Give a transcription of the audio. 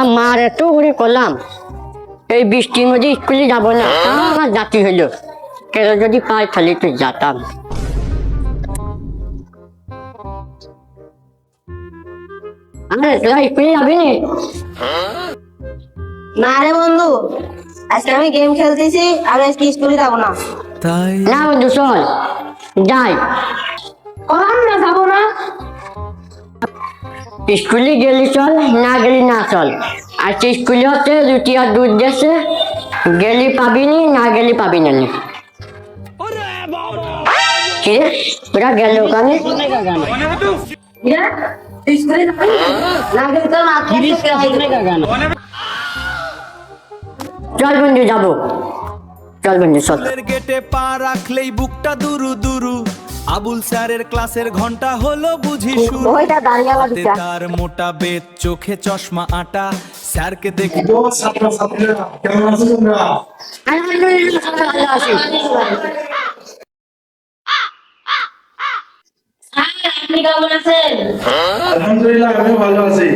আমার এত করে করলাম এই বৃষ্টির মধ্যে স্কুলে যাব না, আমার জাতি হইল কেন যদি পাই তাহলে তো যেতাম। আরে তোরা স্কুলে যাবি নি? না রে বন্ধু, আজকে আমি গেম খেলতেছি, আমি আজকে স্কুলে যাবো না। না বন্ধু চল যাই। না যাবো না। স্কুলে গেলি চল, না গেলি না চল। আজকে স্কুলে হচ্ছে রুটি আর দুধ দিয়েছে, গেলি পাবি নি, না গেলি পাবি না। কি রে তোরা গেল ওখানে? স্কুলে যাবি না গেলে তো চল বন্ধু যাবো, চল বন্ধু চল। স্কুলের গেটে পা রাখলেই বুকটা দুরু দুরু, আবুল স্যারের ক্লাসের ঘন্টা হলো বুঝি শুরু। ওইটা দাঁড়িয়ে আমার হাতে তার মোটা বেত, চোখে চশমা আটা, স্যারকে দেখে ছাত্রছাত্রীরা কেমন আছো তোমরা? আলহামদুলিল্লাহ সবাই ভালো আছি। আপনি কেমন আছেন? আলহামদুলিল্লাহ আমিও ভালো আছি।